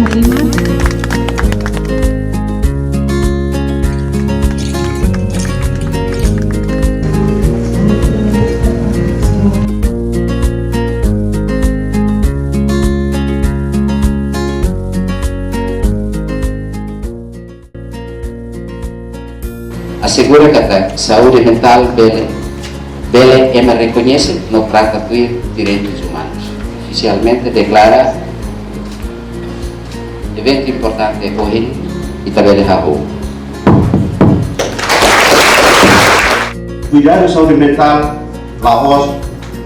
Sariman. Assegura que a saúde mental dele é reconhece no Tratado de Direitos Humanos. Oficialmente declara evento importante hoje e também de Raul. Cuidar da saúde mental, Laos,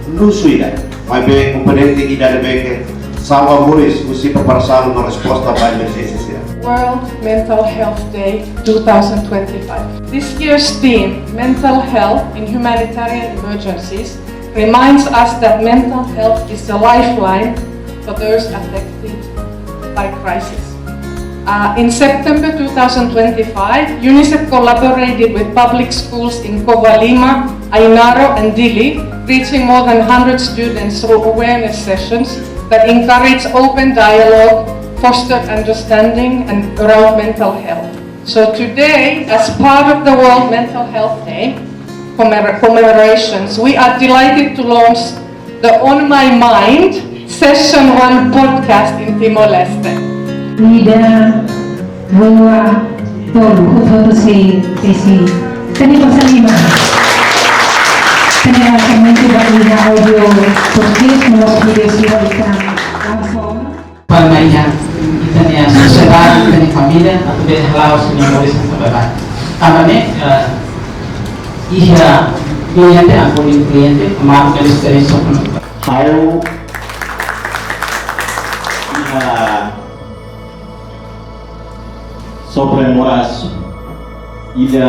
não suida, mas bem componente que deve ver que salva muitos se preparação uma resposta para a emergência. World Mental Health Day 2025. This year's theme, Mental Health in Humanitarian Emergencies, reminds us that mental health is the lifeline for those affected by crisis. In September 2025, UNICEF collaborated with public schools in Kovalima, Ainaro and Dili, reaching more than 100 students through awareness sessions that encourage open dialogue, foster understanding and around mental health. So today, as part of the World Mental Health Day commemorations, we are delighted to launch the On My Mind Session 1 podcast in Timor-Leste. Vida, Rua, todo se tenemos anima. Tenemos realmente valida audio porque nos quiere decir ahorita Palmainya kita ni sociedade, kita ni família, atau dia halau sini boleh sampai. Karena ia cliente aku ni cliente, marca experience pun. How sobre moras ida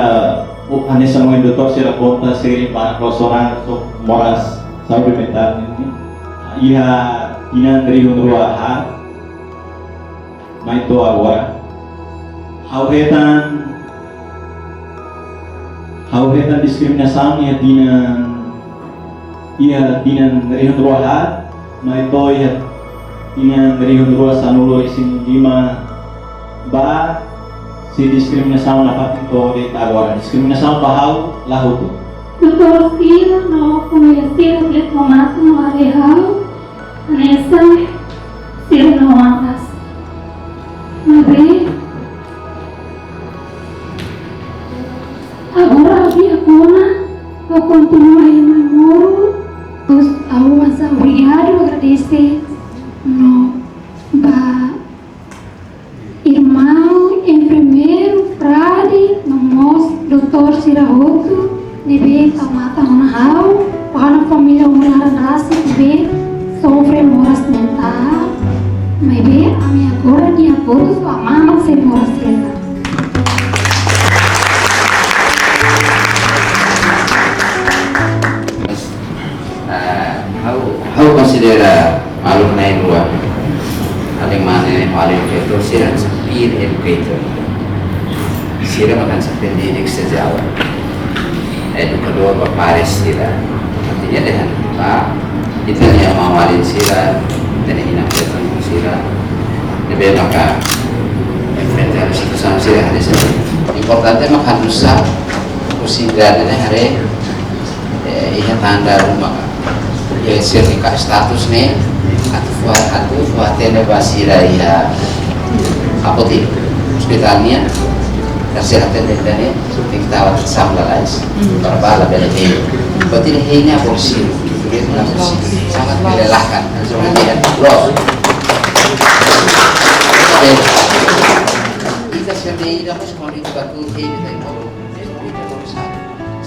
anessa no doutor se conta seri para restaurante moras saúde mental ini ia ina dari hunrua ha mai to agora hauhetan diskriminação ia dinan dari hunrua ha mai to ia dinan dari hunrua sanulo isim lima ba si diskriminação na patito de agora diskriminação bahau lahutu Doutor Sila no conhecido que tomate no arrejado nessa Sila no andas mas agora havia cona eu continuo em memória os alunos obrigado agradecer no ba irmão enfermeiro frade no moço doutor Sirahoto deve tomar uma rau para a família morar nasce deve sofre moras mental mas bem a minha agora dia todos a mama se moras cena How considera alumni dua aling mana paling itu sira peer educator sira makan pendidik sejauh edukador pares sira artinya dengan pak kita yang mawalin sira dan inang ketemu sira lebih maka frente harus itu sama sira ada sini importante makan rusak usida dan hari iya tanda rumah ya serika status nih atau fuatene basira ya apotek hospitalnya kesehatan dan kita sambalais berbala beli berarti hanya porsi itu sangat melelahkan kemudian bro kita sendiri harus melihat ini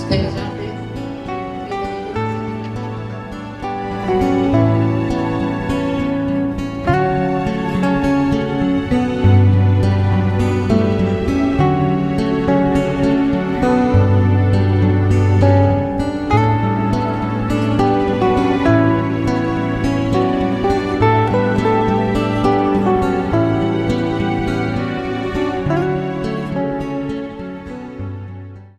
dari